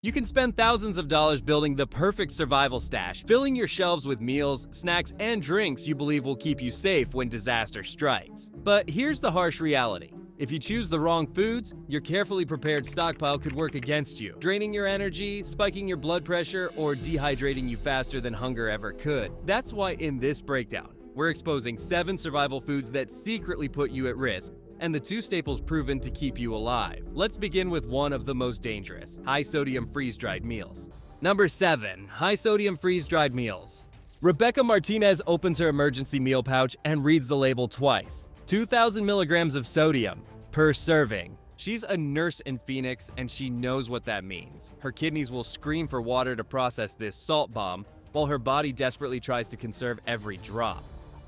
You can spend thousands of dollars building the perfect survival stash, filling your shelves with meals, snacks, and drinks you believe will keep you safe when disaster strikes. But here's the harsh reality. If you choose the wrong foods, your carefully prepared stockpile could work against you, draining your energy, spiking your blood pressure, or dehydrating you faster than hunger ever could. That's why in this breakdown, we're exposing 7 survival foods that secretly put you at risk, and the 2 staples proven to keep you alive. Let's begin with one of the most dangerous, high-sodium freeze-dried meals. Number 7. High-sodium freeze-dried meals. Rebecca Martinez opens her emergency meal pouch and reads the label twice. 2,000 milligrams of sodium per serving. She's a nurse in Phoenix, and she knows what that means. Her kidneys will scream for water to process this salt bomb, while her body desperately tries to conserve every drop.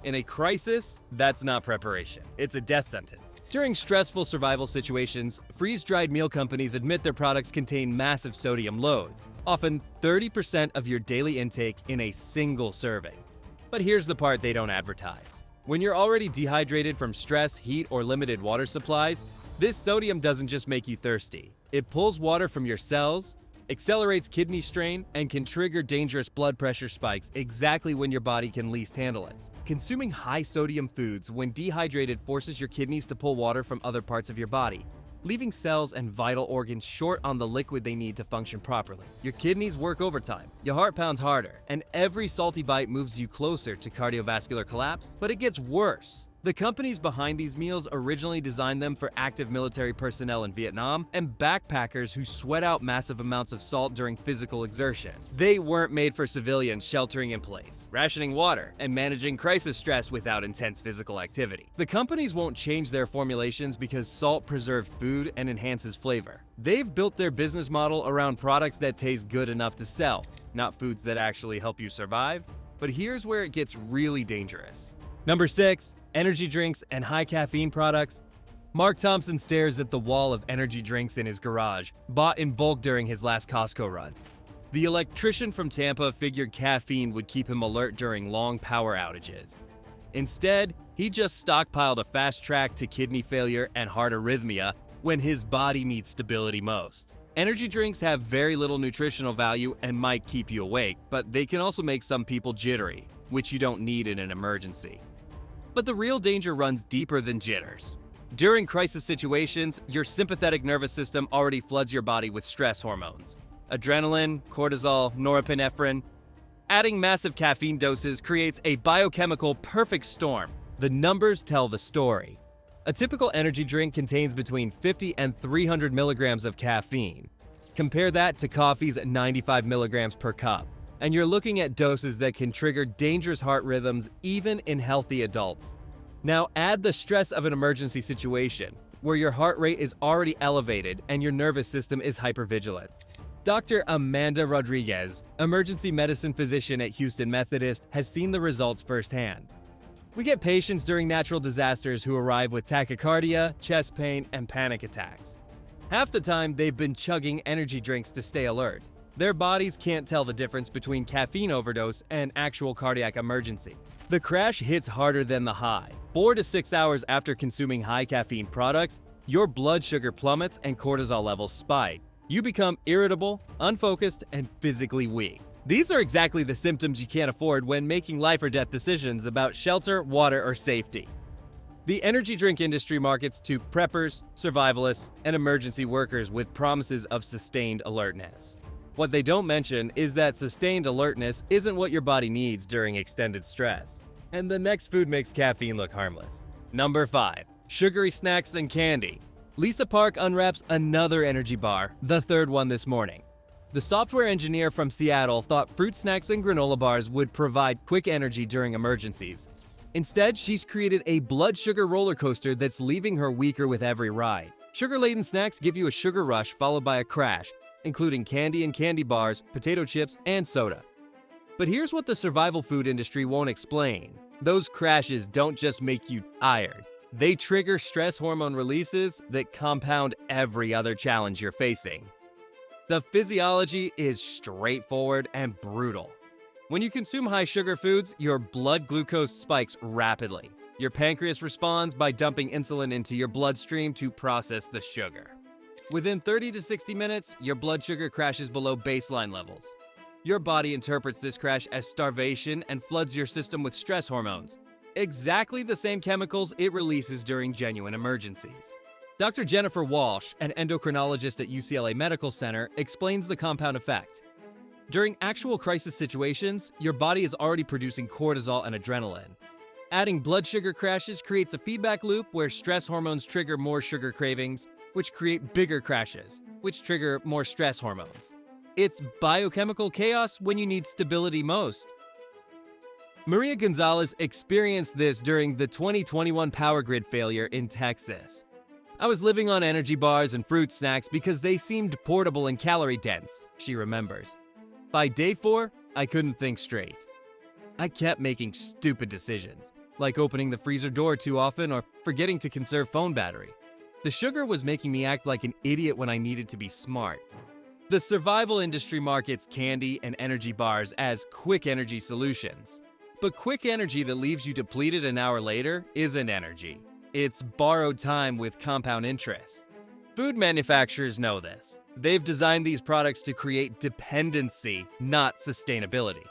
In a crisis, that's not preparation. It's a death sentence. During stressful survival situations, freeze-dried meal companies admit their products contain massive sodium loads, often 30% of your daily intake in a single serving. But here's the part they don't advertise. When you're already dehydrated from stress, heat, or limited water supplies, this sodium doesn't just make you thirsty. It pulls water from your cells, accelerates kidney strain, and can trigger dangerous blood pressure spikes exactly when your body can least handle it. Consuming high-sodium foods when dehydrated forces your kidneys to pull water from other parts of your body, leaving cells and vital organs short on the liquid they need to function properly. Your kidneys work overtime, your heart pounds harder, and every salty bite moves you closer to cardiovascular collapse. But it gets worse. The companies behind these meals originally designed them for active military personnel in Vietnam and backpackers who sweat out massive amounts of salt during physical exertion. They weren't made for civilians sheltering in place, rationing water, and managing crisis stress without intense physical activity. The companies won't change their formulations because salt preserves food and enhances flavor. They've built their business model around products that taste good enough to sell, not foods that actually help you survive. But here's where it gets really dangerous. Number 6. Energy drinks and high caffeine products. Mark Thompson stares at the wall of energy drinks in his garage, bought in bulk during his last Costco run. The electrician from Tampa figured caffeine would keep him alert during long power outages. Instead, he just stockpiled a fast track to kidney failure and heart arrhythmia when his body needs stability most. Energy drinks have very little nutritional value and might keep you awake, but they can also make some people jittery, which you don't need in an emergency. But the real danger runs deeper than jitters. During crisis situations, your sympathetic nervous system already floods your body with stress hormones. Adrenaline, cortisol, norepinephrine. Adding massive caffeine doses creates a biochemical perfect storm. The numbers tell the story. A typical energy drink contains between 50 and 300 milligrams of caffeine. Compare that to coffee's 95 milligrams per cup, and you're looking at doses that can trigger dangerous heart rhythms even in healthy adults. Now add the stress of an emergency situation, where your heart rate is already elevated and your nervous system is hypervigilant. Dr. Amanda Rodriguez, emergency medicine physician at Houston Methodist, has seen the results firsthand. We get patients during natural disasters who arrive with tachycardia, chest pain, and panic attacks. Half the time, they've been chugging energy drinks to stay alert. Their bodies can't tell the difference between caffeine overdose and actual cardiac emergency. The crash hits harder than the high. 4 to 6 hours after consuming high caffeine products, your blood sugar plummets and cortisol levels spike. You become irritable, unfocused, and physically weak. These are exactly the symptoms you can't afford when making life or death decisions about shelter, water, or safety. The energy drink industry markets to preppers, survivalists, and emergency workers with promises of sustained alertness. What they don't mention is that sustained alertness isn't what your body needs during extended stress. And the next food makes caffeine look harmless. Number 5. Sugary snacks and candy. Lisa Park unwraps another energy bar, the third one this morning. The software engineer from Seattle thought fruit snacks and granola bars would provide quick energy during emergencies. Instead, she's created a blood sugar roller coaster that's leaving her weaker with every ride. Sugar-laden snacks give you a sugar rush followed by a crash, including candy and candy bars, potato chips, and soda. But here's what the survival food industry won't explain. Those crashes don't just make you tired. They trigger stress hormone releases that compound every other challenge you're facing. The physiology is straightforward and brutal. When you consume high-sugar foods, your blood glucose spikes rapidly. Your pancreas responds by dumping insulin into your bloodstream to process the sugar. Within 30 to 60 minutes, your blood sugar crashes below baseline levels. Your body interprets this crash as starvation and floods your system with stress hormones, exactly the same chemicals it releases during genuine emergencies. Dr. Jennifer Walsh, an endocrinologist at UCLA Medical Center, explains the compound effect. During actual crisis situations, your body is already producing cortisol and adrenaline. Adding blood sugar crashes creates a feedback loop where stress hormones trigger more sugar cravings, which create bigger crashes, which trigger more stress hormones. It's biochemical chaos when you need stability most. Maria Gonzalez experienced this during the 2021 power grid failure in Texas. I was living on energy bars and fruit snacks because they seemed portable and calorie dense, she remembers. By day 4, I couldn't think straight. I kept making stupid decisions, like opening the freezer door too often or forgetting to conserve phone battery. The sugar was making me act like an idiot when I needed to be smart. The survival industry markets candy and energy bars as quick energy solutions. But quick energy that leaves you depleted an hour later isn't energy. It's borrowed time with compound interest. Food manufacturers know this. They've designed these products to create dependency, not sustainability.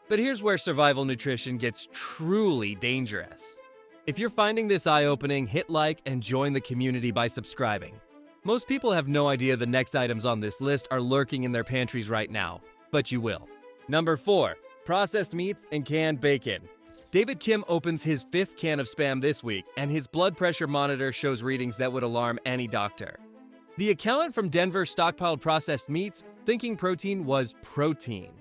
But here's where survival nutrition gets truly dangerous. If you're finding this eye-opening, hit like and join the community by subscribing. Most people have no idea the next items on this list are lurking in their pantries right now, but you will. Number 4. Processed meats and canned bacon. David Kim opens his 5th can of Spam this week, and his blood pressure monitor shows readings that would alarm any doctor. The accountant from Denver stockpiled processed meats, thinking protein was protein.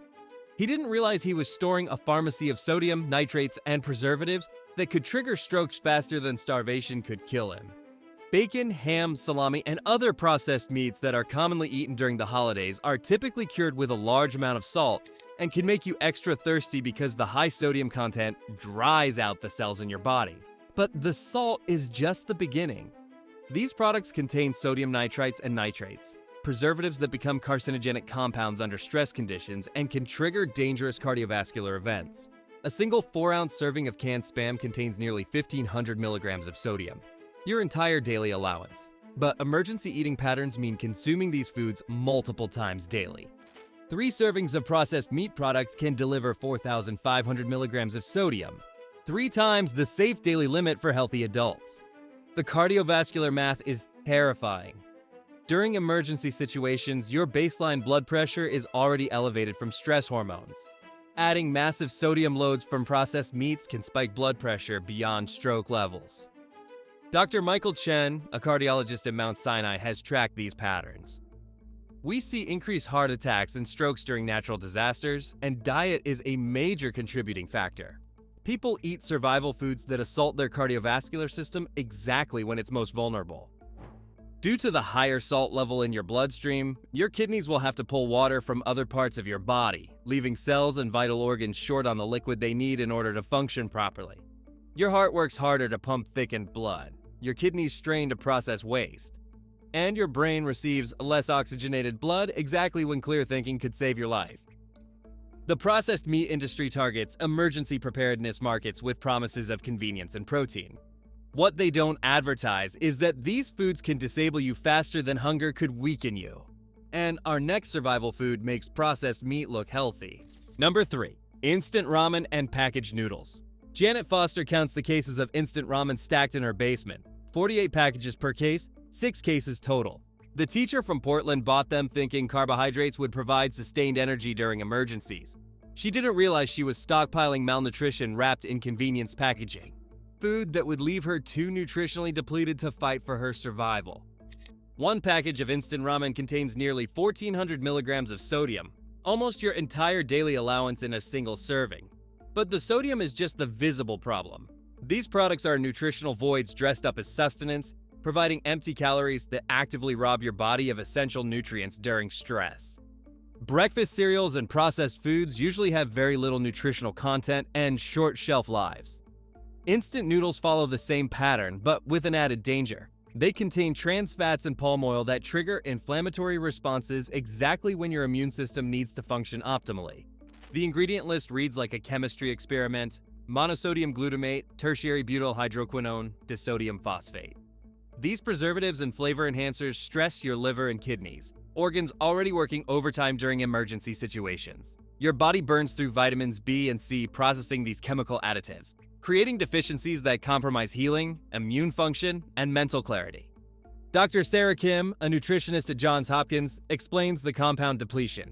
He didn't realize he was storing a pharmacy of sodium, nitrates, and preservatives that could trigger strokes faster than starvation could kill him. Bacon, ham, salami, and other processed meats that are commonly eaten during the holidays are typically cured with a large amount of salt and can make you extra thirsty because the high sodium content dries out the cells in your body. But the salt is just the beginning. These products contain sodium nitrites and nitrates, preservatives that become carcinogenic compounds under stress conditions and can trigger dangerous cardiovascular events. A single 4-ounce serving of canned Spam contains nearly 1,500 milligrams of sodium, your entire daily allowance. But emergency eating patterns mean consuming these foods multiple times daily. 3 servings of processed meat products can deliver 4,500 milligrams of sodium, 3 times the safe daily limit for healthy adults. The cardiovascular math is terrifying. During emergency situations, your baseline blood pressure is already elevated from stress hormones. Adding massive sodium loads from processed meats can spike blood pressure beyond stroke levels. Dr. Michael Chen, a cardiologist at Mount Sinai, has tracked these patterns. We see increased heart attacks and strokes during natural disasters, and diet is a major contributing factor. People eat survival foods that assault their cardiovascular system exactly when it's most vulnerable. Due to the higher salt level in your bloodstream, your kidneys will have to pull water from other parts of your body, leaving cells and vital organs short on the liquid they need in order to function properly. Your heart works harder to pump thickened blood, your kidneys strain to process waste, and your brain receives less oxygenated blood exactly when clear thinking could save your life. The processed meat industry targets emergency preparedness markets with promises of convenience and protein. What they don't advertise is that these foods can disable you faster than hunger could weaken you. And our next survival food makes processed meat look healthy. Number 3. Instant ramen and packaged noodles. Janet Foster counts the cases of instant ramen stacked in her basement. 48 packages per case, 6 cases total. The teacher from Portland bought them thinking carbohydrates would provide sustained energy during emergencies. She didn't realize she was stockpiling malnutrition wrapped in convenience packaging. Food that would leave her too nutritionally depleted to fight for her survival. One package of instant ramen contains nearly 1,400 milligrams of sodium, almost your entire daily allowance in a single serving. But the sodium is just the visible problem. These products are nutritional voids dressed up as sustenance, providing empty calories that actively rob your body of essential nutrients during stress. Breakfast cereals and processed foods usually have very little nutritional content and short shelf lives. Instant noodles follow the same pattern, but with an added danger. They contain trans fats and palm oil that trigger inflammatory responses exactly when your immune system needs to function optimally. The ingredient list reads like a chemistry experiment: monosodium glutamate, tertiary butyl hydroquinone, disodium phosphate. These preservatives and flavor enhancers stress your liver and kidneys, organs already working overtime during emergency situations. Your body burns through vitamins B and C processing these chemical additives, creating deficiencies that compromise healing, immune function, and mental clarity. Dr. Sarah Kim, a nutritionist at Johns Hopkins, explains the compound depletion.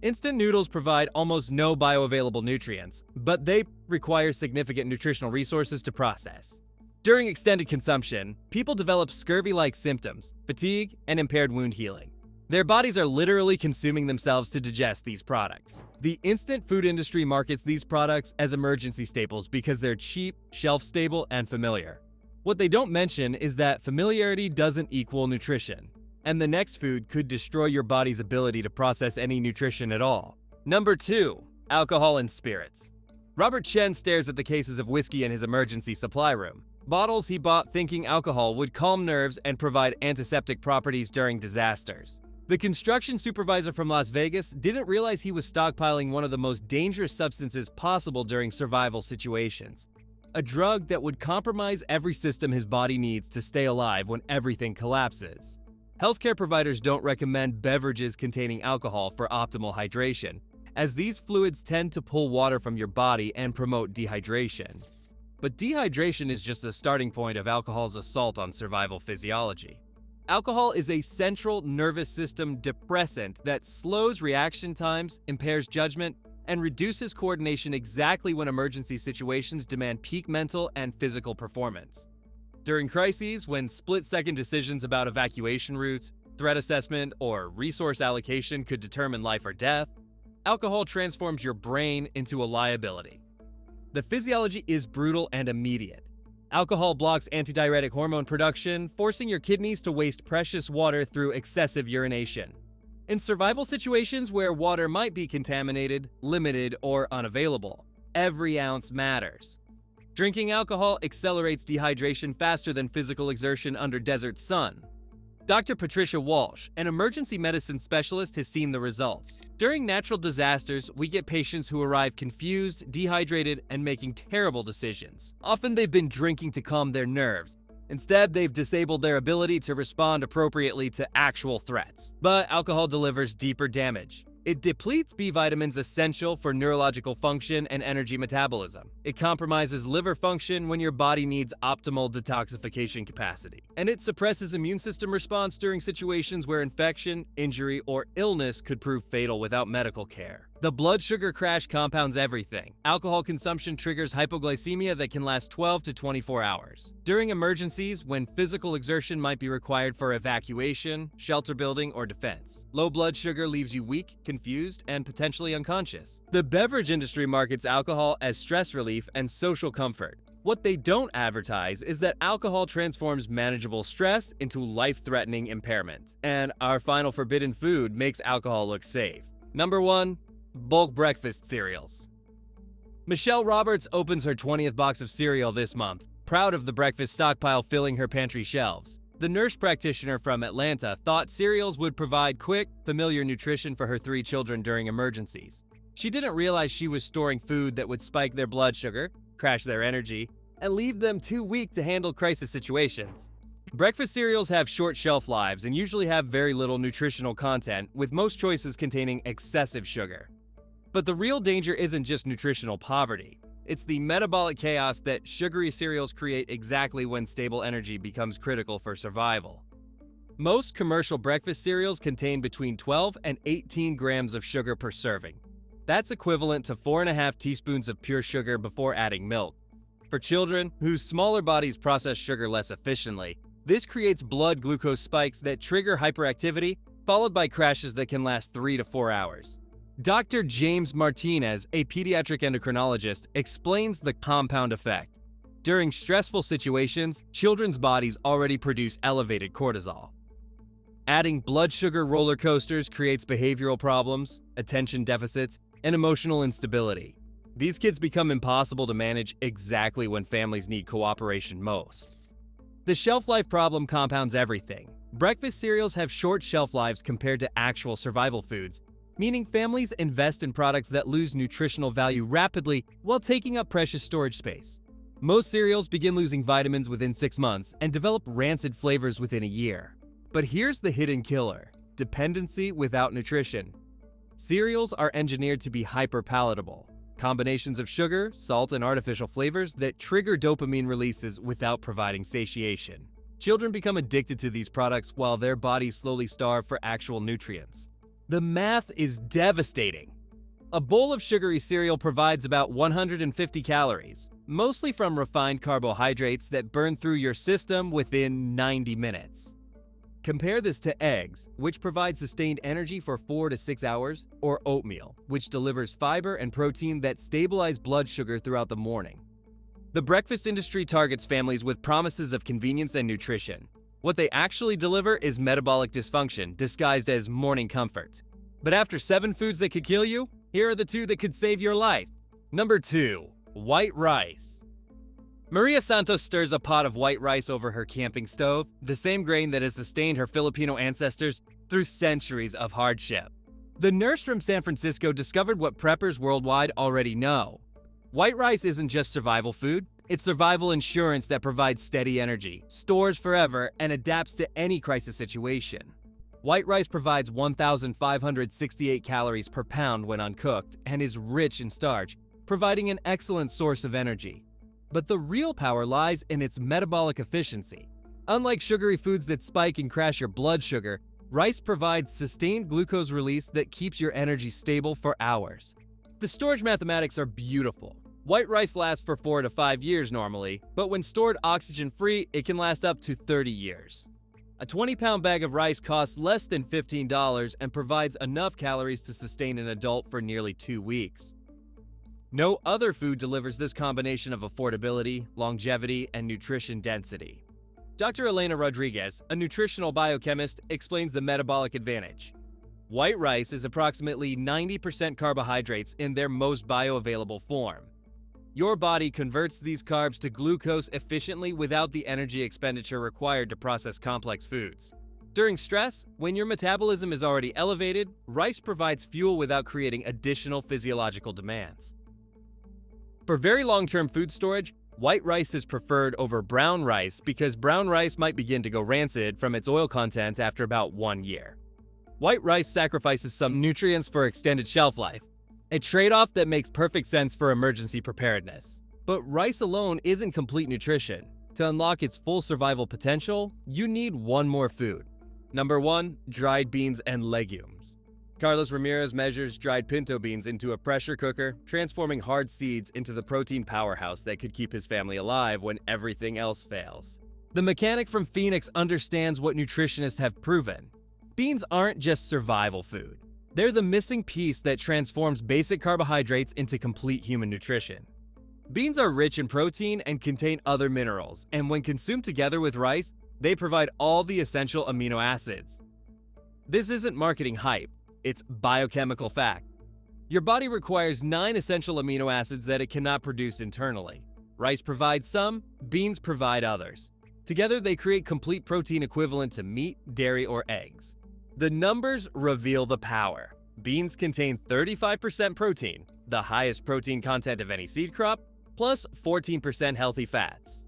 Instant noodles provide almost no bioavailable nutrients, but they require significant nutritional resources to process. During extended consumption, people develop scurvy-like symptoms, fatigue, and impaired wound healing. Their bodies are literally consuming themselves to digest these products. The instant food industry markets these products as emergency staples because they're cheap, shelf-stable, and familiar. What they don't mention is that familiarity doesn't equal nutrition, and the next food could destroy your body's ability to process any nutrition at all. Number 2. Alcohol and spirits. Robert Chen stares at the cases of whiskey in his emergency supply room. Bottles he bought thinking alcohol would calm nerves and provide antiseptic properties during disasters. The construction supervisor from Las Vegas didn't realize he was stockpiling one of the most dangerous substances possible during survival situations. A drug that would compromise every system his body needs to stay alive when everything collapses. Healthcare providers don't recommend beverages containing alcohol for optimal hydration, as these fluids tend to pull water from your body and promote dehydration. But dehydration is just the starting point of alcohol's assault on survival physiology. Alcohol is a central nervous system depressant that slows reaction times, impairs judgment, and reduces coordination exactly when emergency situations demand peak mental and physical performance. During crises, when split-second decisions about evacuation routes, threat assessment, or resource allocation could determine life or death, alcohol transforms your brain into a liability. The physiology is brutal and immediate. Alcohol blocks antidiuretic hormone production, forcing your kidneys to waste precious water through excessive urination. In survival situations where water might be contaminated, limited, or unavailable, every ounce matters. Drinking alcohol accelerates dehydration faster than physical exertion under desert sun. Dr. Patricia Walsh, an emergency medicine specialist, has seen the results. During natural disasters, we get patients who arrive confused, dehydrated, and making terrible decisions. Often they've been drinking to calm their nerves. Instead, they've disabled their ability to respond appropriately to actual threats. But alcohol delivers deeper damage. It depletes B vitamins essential for neurological function and energy metabolism. It compromises liver function when your body needs optimal detoxification capacity. And it suppresses immune system response during situations where infection, injury, or illness could prove fatal without medical care. The blood sugar crash compounds everything. Alcohol consumption triggers hypoglycemia that can last 12 to 24 hours. During emergencies, when physical exertion might be required for evacuation, shelter building, or defense. Low blood sugar leaves you weak, confused, and potentially unconscious. The beverage industry markets alcohol as stress relief and social comfort. What they don't advertise is that alcohol transforms manageable stress into life-threatening impairment. And our final forbidden food makes alcohol look safe. Number 1. Bulk breakfast cereals. Michelle Roberts opens her 20th box of cereal this month, proud of the breakfast stockpile filling her pantry shelves. The nurse practitioner from Atlanta thought cereals would provide quick, familiar nutrition for her 3 children during emergencies. She didn't realize she was storing food that would spike their blood sugar, crash their energy, and leave them too weak to handle crisis situations. Breakfast cereals have short shelf lives and usually have very little nutritional content, with most choices containing excessive sugar. But the real danger isn't just nutritional poverty. It's the metabolic chaos that sugary cereals create exactly when stable energy becomes critical for survival. Most commercial breakfast cereals contain between 12 and 18 grams of sugar per serving. That's equivalent to 4.5 teaspoons of pure sugar before adding milk. For children, whose smaller bodies process sugar less efficiently, this creates blood glucose spikes that trigger hyperactivity, followed by crashes that can last 3 to 4 hours. Dr. James Martinez, a pediatric endocrinologist, explains the compound effect. During stressful situations, children's bodies already produce elevated cortisol. Adding blood sugar roller coasters creates behavioral problems, attention deficits, and emotional instability. These kids become impossible to manage exactly when families need cooperation most. The shelf life problem compounds everything. Breakfast cereals have short shelf lives compared to actual survival foods, meaning families invest in products that lose nutritional value rapidly while taking up precious storage space. Most cereals begin losing vitamins within 6 months and develop rancid flavors within a year. But here's the hidden killer: dependency without nutrition. Cereals are engineered to be hyper-palatable, combinations of sugar, salt, and artificial flavors that trigger dopamine releases without providing satiation. Children become addicted to these products while their bodies slowly starve for actual nutrients. The math is devastating. A bowl of sugary cereal provides about 150 calories, mostly from refined carbohydrates that burn through your system within 90 minutes. Compare this to eggs, which provide sustained energy for 4 to 6 hours, or oatmeal, which delivers fiber and protein that stabilize blood sugar throughout the morning. The breakfast industry targets families with promises of convenience and nutrition. What they actually deliver is metabolic dysfunction disguised as morning comfort. But after 7 foods that could kill you, here are the 2 that could save your life. Number 2. White rice. Maria Santos stirs a pot of white rice over her camping stove, the same grain that has sustained her Filipino ancestors through centuries of hardship. The nurse from San Francisco discovered what preppers worldwide already know. White rice isn't just survival food, it's survival insurance that provides steady energy, stores forever, and adapts to any crisis situation. White rice provides 1,568 calories per pound when uncooked and is rich in starch, providing an excellent source of energy. But the real power lies in its metabolic efficiency. Unlike sugary foods that spike and crash your blood sugar, rice provides sustained glucose release that keeps your energy stable for hours. The storage mathematics are beautiful. White rice lasts for 4 to 5 years normally, but when stored oxygen-free, it can last up to 30 years. A 20-pound bag of rice costs less than $15 and provides enough calories to sustain an adult for nearly 2 weeks. No other food delivers this combination of affordability, longevity, and nutrition density. Dr. Elena Rodriguez, a nutritional biochemist, explains the metabolic advantage. White rice is approximately 90% carbohydrates in their most bioavailable form. Your body converts these carbs to glucose efficiently without the energy expenditure required to process complex foods. During stress, when your metabolism is already elevated, rice provides fuel without creating additional physiological demands. For very long-term food storage, white rice is preferred over brown rice because brown rice might begin to go rancid from its oil content after about 1 year. White rice sacrifices some nutrients for extended shelf life, a trade-off that makes perfect sense for emergency preparedness. But rice alone isn't complete nutrition. To unlock its full survival potential, you need one more food. Number 1. Dried beans and legumes. Carlos Ramirez measures dried pinto beans into a pressure cooker, transforming hard seeds into the protein powerhouse that could keep his family alive when everything else fails. The mechanic from Phoenix understands what nutritionists have proven. Beans aren't just survival food. They're the missing piece that transforms basic carbohydrates into complete human nutrition. Beans are rich in protein and contain other minerals, and when consumed together with rice, they provide all the essential amino acids. This isn't marketing hype, it's biochemical fact. Your body requires 9 essential amino acids that it cannot produce internally. Rice provides some, beans provide others. Together, they create complete protein equivalent to meat, dairy, or eggs. The numbers reveal the power. Beans contain 35% protein, the highest protein content of any seed crop, plus 14% healthy fats.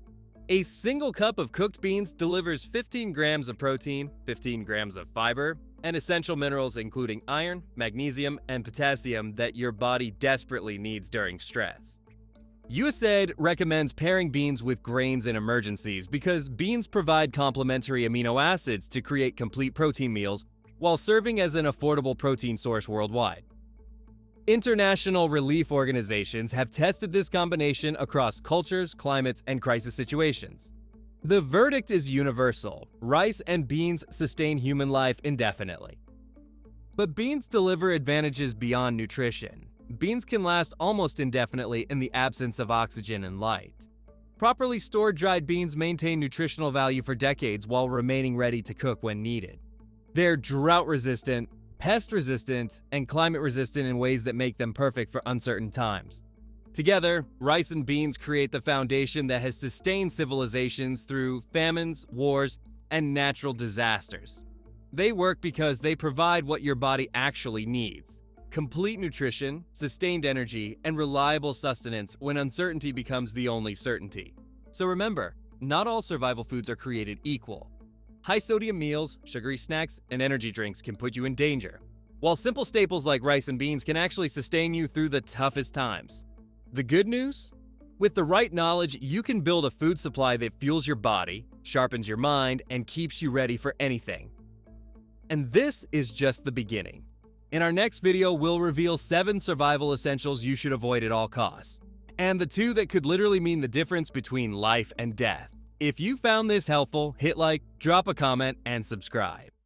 A single cup of cooked beans delivers 15 grams of protein, 15 grams of fiber, and essential minerals including iron, magnesium, and potassium that your body desperately needs during stress. USAID recommends pairing beans with grains in emergencies because beans provide complementary amino acids to create complete protein meals while serving as an affordable protein source worldwide. International relief organizations have tested this combination across cultures, climates, and crisis situations. The verdict is universal: rice and beans sustain human life indefinitely. But beans deliver advantages beyond nutrition. Beans can last almost indefinitely in the absence of oxygen and light. Properly stored dried beans maintain nutritional value for decades while remaining ready to cook when needed. They're drought-resistant, pest-resistant, and climate-resistant in ways that make them perfect for uncertain times. Together, rice and beans create the foundation that has sustained civilizations through famines, wars, and natural disasters. They work because they provide what your body actually needs: Complete nutrition, sustained energy, and reliable sustenance when uncertainty becomes the only certainty. So remember, not all survival foods are created equal. High-sodium meals, sugary snacks, and energy drinks can put you in danger, while simple staples like rice and beans can actually sustain you through the toughest times. The good news? With the right knowledge, you can build a food supply that fuels your body, sharpens your mind, and keeps you ready for anything. And this is just the beginning. In our next video, we'll reveal 7 survival essentials you should avoid at all costs, and the 2 that could literally mean the difference between life and death. If you found this helpful, hit like, drop a comment, and subscribe.